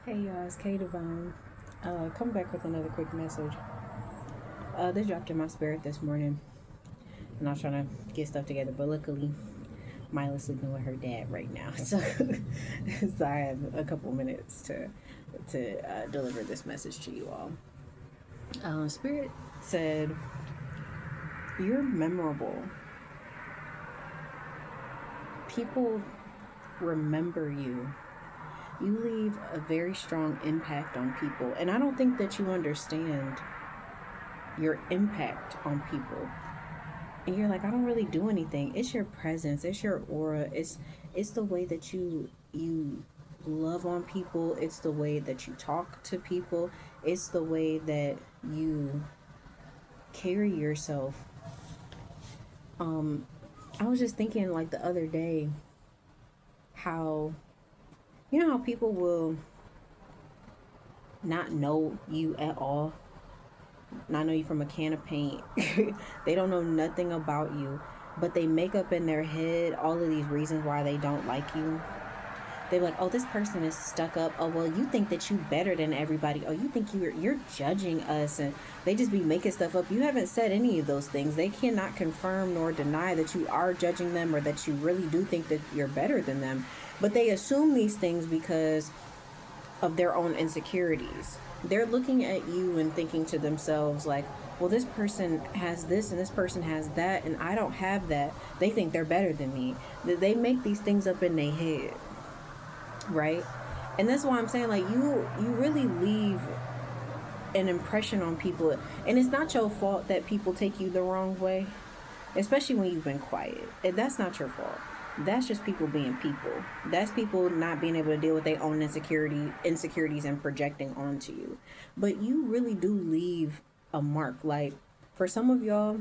Hey y'all, it's K Divine. Come back with another quick message. This dropped in my spirit this morning, and I was trying to get stuff together, but luckily, Mila's sleeping with her dad right now, so I have a couple minutes to deliver this message to you all. Spirit said, "You're memorable. People remember you. You leave a very strong impact on people, and I don't think that you understand your impact on people. And you're like, I don't really do anything. It's your presence, it's your aura, it's the way that you love on people, it's the way that you talk to people, it's the way that you carry yourself. I was just thinking like the other day how you know how people will not know you at all, not know you from a can of paint. They don't know nothing about you, but they make up in their head all of these reasons why they don't like you. They're like, oh, this person is stuck up. Oh, well, you think that you better than everybody. Oh, you think you're judging us, and they just be making stuff up. You haven't said any of those things. They cannot confirm nor deny that you are judging them or that you really do think that you're better than them. But they assume these things because of their own insecurities. They're looking at you and thinking to themselves, like, well, this person has this and this person has that, and I don't have that. They think they're better than me. They make these things up in their head, right? And that's why I'm saying, like, you really leave an impression on people, and it's not your fault that people take you the wrong way, especially when you've been quiet. That's not your fault. That's just people being people. That's people not being able to deal with their own insecurities and projecting onto you. But you really do leave a mark. Like, for some of y'all,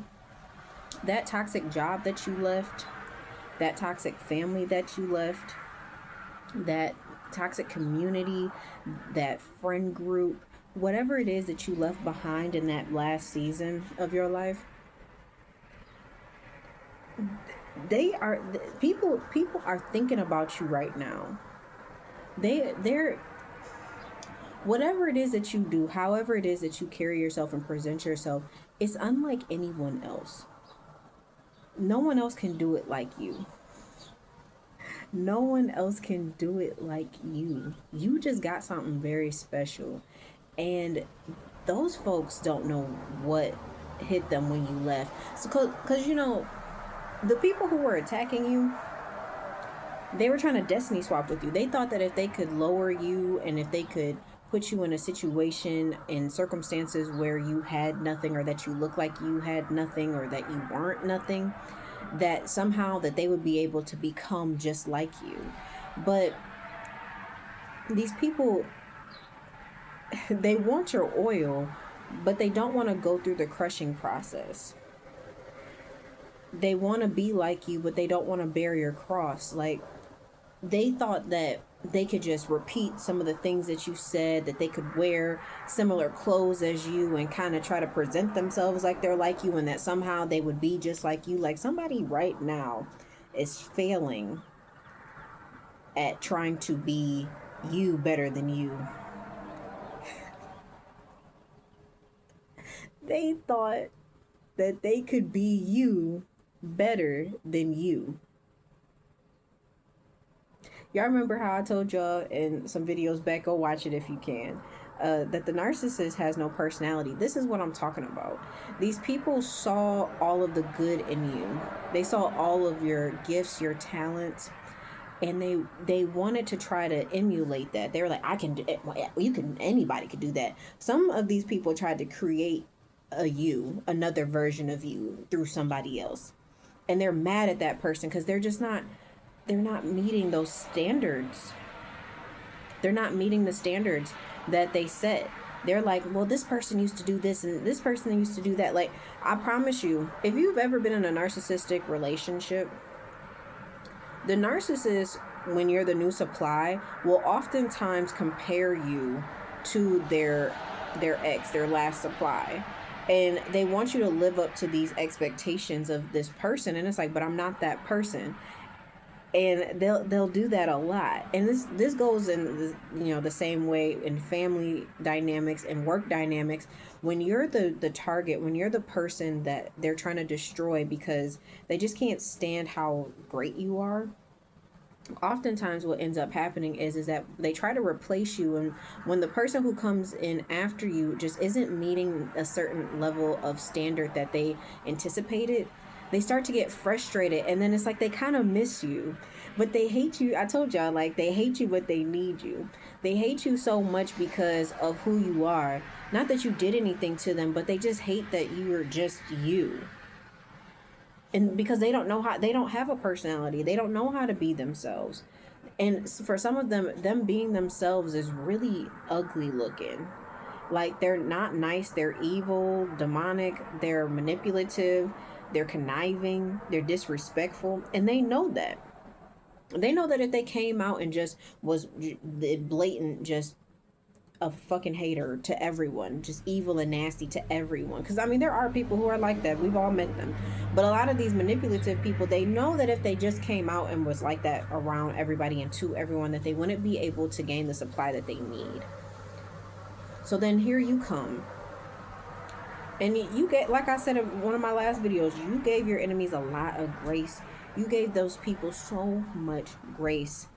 that toxic job that you left, that toxic family that you left, that toxic community, that friend group, whatever it is that you left behind in that last season of your life, they are people are thinking about you right now. They're whatever it is that you do, however it is that you carry yourself and present yourself, it's unlike anyone else. No one else can do it like you. No one else can do it like you. You just got something very special. And those folks don't know what hit them when you left. So, because the people who were attacking you, they were trying to destiny swap with you. They thought that if they could lower you and if they could put you in a situation in circumstances where you had nothing or that you looked like you had nothing or that you weren't nothing, that somehow that they would be able to become just like you. But these people, they want your oil, but they don't want to go through the crushing process. They want to be like you, but they don't want to bear your cross. Like, they thought that they could just repeat some of the things that you said, that they could wear similar clothes as you and kind of try to present themselves like they're like you, and that somehow they would be just like you. Like, somebody right now is failing at trying to be you better than you. They thought that they could be you better than you. Y'all remember how I told y'all in some videos back? Go watch it if you can. That the narcissist has no personality. This is what I'm talking about. These people saw all of the good in you. They saw all of your gifts, your talents, and they wanted to try to emulate that. They were like, I can do it. You can. Anybody could do that. Some of these people tried to create another version of you through somebody else, and they're mad at that person because they're not meeting those standards. They're not meeting the standards that they set. They're like, well, this person used to do this and this person used to do that. Like, I promise you, if you've ever been in a narcissistic relationship, the narcissist, when you're the new supply, will oftentimes compare you to their ex, their last supply. And they want you to live up to these expectations of this person. And it's like, but I'm not that person. And they'll do that a lot. And this goes in the, the same way in family dynamics and work dynamics. When you're the target, when you're the person that they're trying to destroy because they just can't stand how great you are, oftentimes what ends up happening is that they try to replace you. And when the person who comes in after you just isn't meeting a certain level of standard that they anticipated, they start to get frustrated, and then it's like they kind of miss you, but they hate you. I told y'all, like, they hate you but they need you. They hate you so much because of who you are, not that you did anything to them, but they just hate that you are just you. And because they don't have a personality, they don't know how to be themselves. And for some of them being themselves is really ugly looking. Like, they're not nice, they're evil, demonic, they're manipulative, they're conniving, they're disrespectful, and they know that. They know that if they came out and just was blatant, just a fucking hater to everyone, just evil and nasty to everyone. Because I mean, there are people who are like that. We've all met them. But a lot of these manipulative people, they know that if they just came out and was like that around everybody and to everyone, that they wouldn't be able to gain the supply that they need. So then here you come. And you get, like I said in one of my last videos, you gave your enemies a lot of grace. You gave those people so much grace.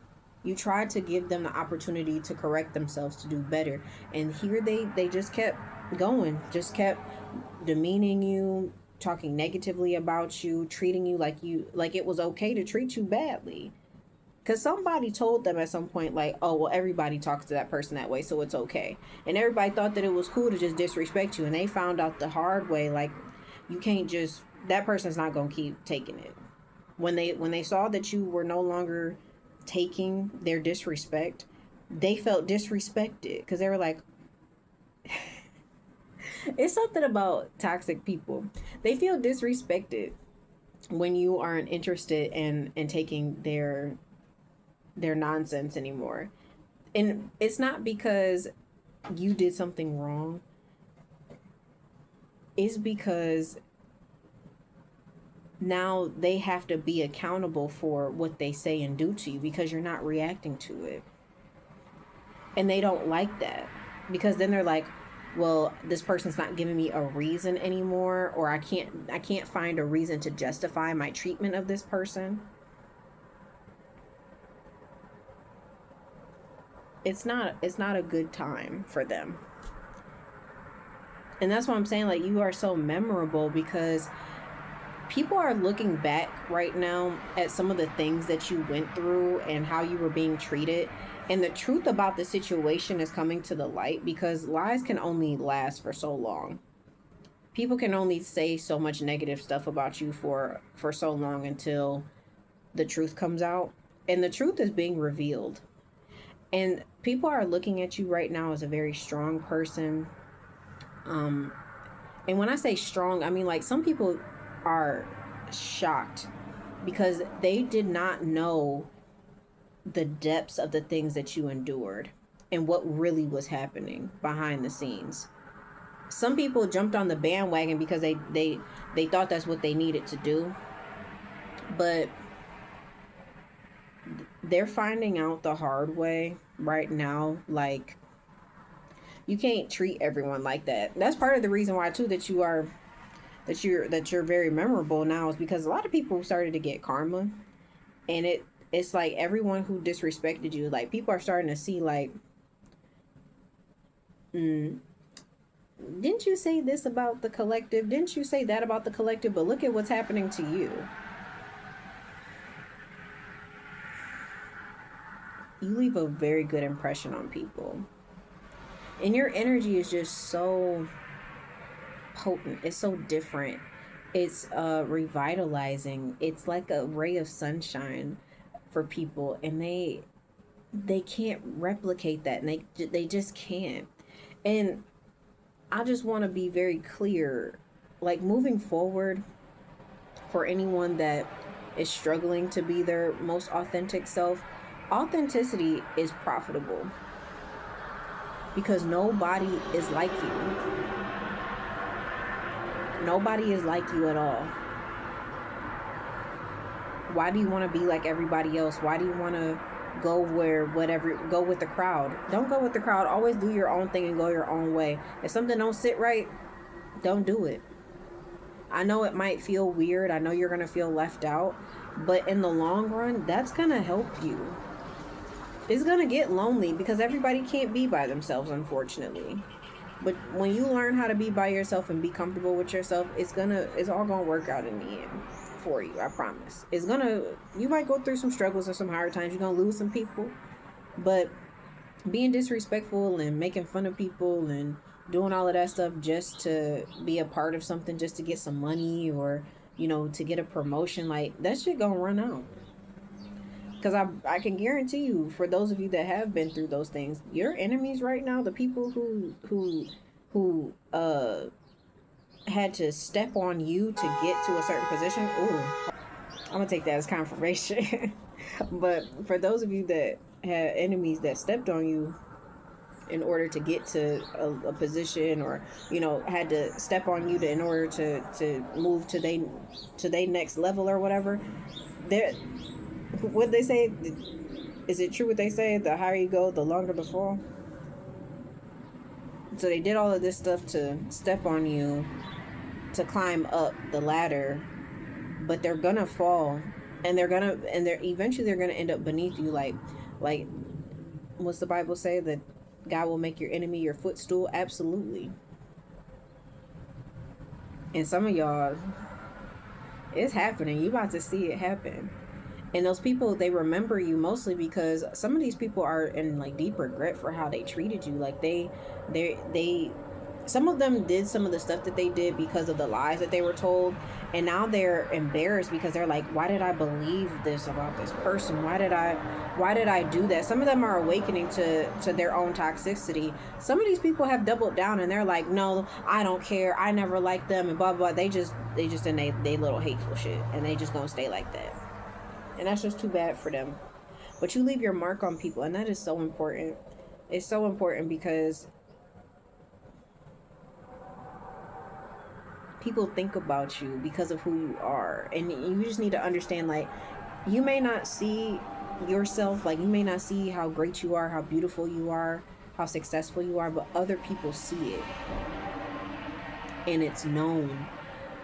You tried to give them the opportunity to correct themselves, to do better. And here they just kept going, just kept demeaning you, talking negatively about you, treating you like it was okay to treat you badly. Because somebody told them at some point, like, oh, well, everybody talks to that person that way, so it's okay. And everybody thought that it was cool to just disrespect you. And they found out the hard way, like, you can't just, that person's not going to keep taking it. When they saw that you were no longer taking their disrespect, they felt disrespected. Because they were like, it's something about toxic people. They feel disrespected when you aren't interested in taking their nonsense anymore. And it's not because you did something wrong. It's because now they have to be accountable for what they say and do to you because you're not reacting to it. And they don't like that, because then they're like, well, this person's not giving me a reason anymore, or I can't find a reason to justify my treatment of this person. It's not a good time for them. And that's why I'm saying, like, you are so memorable, because people are looking back right now at some of the things that you went through and how you were being treated. And the truth about the situation is coming to the light, because lies can only last for so long. People can only say so much negative stuff about you for so long until the truth comes out. And the truth is being revealed. And people are looking at you right now as a very strong person. And when I say strong, I mean, like, some people are shocked because they did not know the depths of the things that you endured and what really was happening behind the scenes. Some people jumped on the bandwagon because they thought that's what they needed to do. But they're finding out the hard way right now. Like, you can't treat everyone like that. That's part of the reason why too that you're very memorable now, is because a lot of people started to get karma. And it's like everyone who disrespected you, like, people are starting to see, like, didn't you say this about the collective? Didn't you say that about the collective? But look at what's happening to you. You leave a very good impression on people. And your energy is just so potent. It's so different. It's revitalizing. It's like a ray of sunshine for people, and they can't replicate that, and they just can't. And I just want to be very clear, like, moving forward, for anyone that is struggling to be their most authentic self, authenticity is profitable, because nobody is like you. Nobody is like you at all. Why do you want to be like everybody else? Why do you want to go with the crowd? Don't go with the crowd. Always do your own thing and go your own way. If something don't sit right, don't do it. I know it might feel weird. I know you're going to feel left out, but in the long run, that's going to help you. It's going to get lonely because everybody can't be by themselves, unfortunately. But when you learn how to be by yourself and be comfortable with yourself, it's all gonna work out in the end for you. I promise. You might go through some struggles or some hard times. You're gonna lose some people, but being disrespectful and making fun of people and doing all of that stuff just to be a part of something, just to get some money or to get a promotion, like that shit gonna run out. Because I can guarantee you, for those of you that have been through those things, your enemies right now, the people who had to step on you to get to a certain position. Ooh, I'm gonna take that as confirmation. But for those of you that had enemies that stepped on you in order to get to a position, or had to step on you in order to move to they next level or whatever, there. What they say, is it true what they say? The higher you go, the longer the fall. So they did all of this stuff to step on you, to climb up the ladder, but they're gonna fall, and they're eventually gonna end up beneath you. Like, what's the Bible say, that God will make your enemy your footstool? Absolutely. And some of y'all, it's happening. You about to see it happen. And those people, they remember you mostly because some of these people are in like deep regret for how they treated you. Like they some of them did some of the stuff that they did because of the lies that they were told, and now they're embarrassed because they're like, why did I believe this about this person? Why did I do that? Some of them are awakening to their own toxicity. Some of these people have doubled down and they're like, no, I don't care, I never liked them, and blah blah. They just in they little hateful shit, and they just gonna stay like that. And that's just too bad for them. But you leave your mark on people, and that is so important. It's so important because people think about you because of who you are. And you just need to understand, like, you may not see yourself, like, you may not see how great you are, how beautiful you are, how successful you are, but other people see it. And it's known.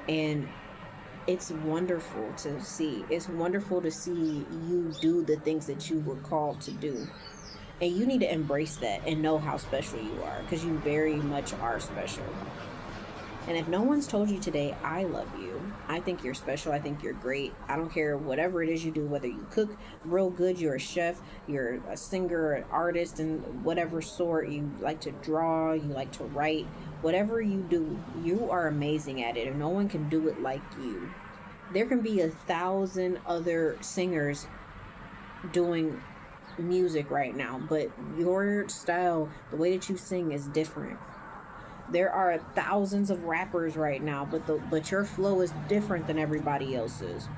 And it's wonderful to see. It's wonderful to see you do the things that you were called to do. And you need to embrace that and know how special you are, because you very much are special. And if no one's told you today, I love you, I think you're special, I think you're great, I don't care whatever it is you do, whether you cook real good, you're a chef, you're a singer, an artist, and whatever sort, you like to draw, you like to write, whatever you do, you are amazing at it, and no one can do it like you. There can be 1,000 other singers doing music right now, but your style, the way that you sing, is different. There are thousands of rappers right now, but your flow is different than everybody else's.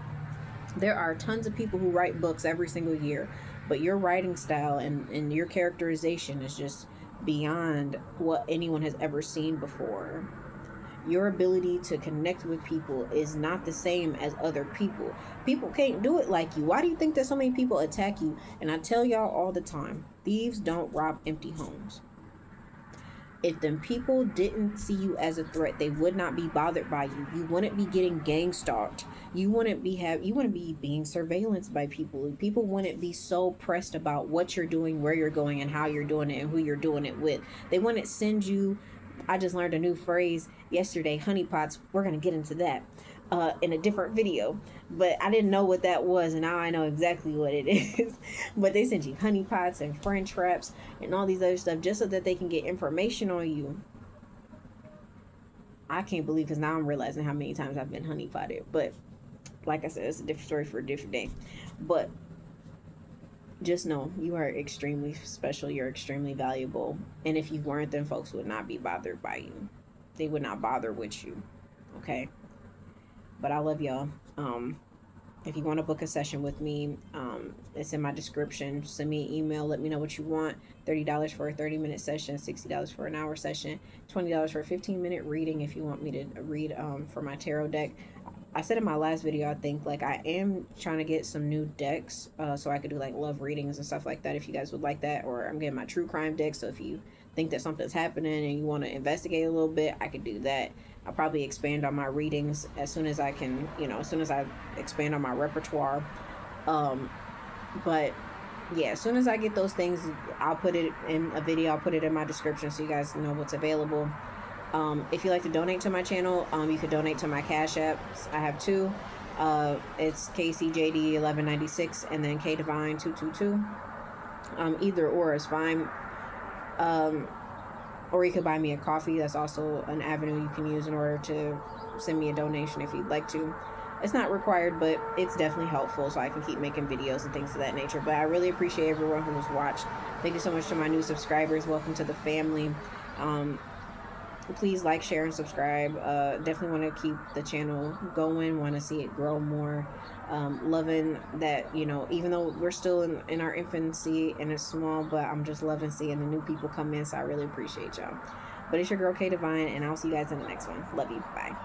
There are tons of people who write books every single year, but your writing style and your characterization is just beyond what anyone has ever seen before. Your ability to connect with people is not the same as other people. People can't do it like you. Why do you think that so many people attack you? And I tell y'all all the time, thieves don't rob empty homes. If them people didn't see you as a threat, they would not be bothered by you. You wouldn't be getting gang stalked. You wouldn't be being surveillanced by people. People wouldn't be so pressed about what you're doing, where you're going, and how you're doing it, and who you're doing it with. They wouldn't send you. I just learned a new phrase yesterday, honeypots. We're gonna get into that in a different video, but I didn't know what that was, and now I know exactly what it is. But they send you honeypots and friend traps and all these other stuff just so that they can get information on you. I can't believe, because now I'm realizing how many times I've been honeypotted. But like I said, it's a different story for a different day. But just know you are extremely special. You're extremely valuable. And if you weren't, then folks would not be bothered by you. They would not bother with you. Okay? But I love y'all. If you want to book a session with me, it's in my description. Send me an email. Let me know what you want. $30 for a 30-minute session, $60 for an hour session, $20 for a 15-minute reading if you want me to read for my tarot deck. I said in my last video, I think, like, I am trying to get some new decks, so I could do like love readings and stuff like that if you guys would like that. Or I'm getting my true crime deck, so if you think that something's happening and you want to investigate a little bit, I could do that. I'll probably expand on my readings as soon as I can, as soon as I expand on my repertoire. Um, but yeah, as soon as I get those things, I'll put it in a video. I'll put it in my description so you guys know what's available. If you like to donate to my channel, you could donate to my Cash Apps. I have two. It's KCJD1196 and then KDivine222. Either or is fine. Or you could buy me a coffee. That's also an avenue you can use in order to send me a donation if you'd like to. It's not required, but it's definitely helpful so I can keep making videos and things of that nature. But I really appreciate everyone who's watched. Thank you so much to my new subscribers. Welcome to the family. Please like, share, and subscribe. Definitely want to keep the channel going, want to see it grow more. Loving that, even though we're still in our infancy and it's small, but I'm just loving seeing the new people come in, so I really appreciate y'all. But it's your girl K Divine, and I'll see you guys in the next one. Love you. Bye.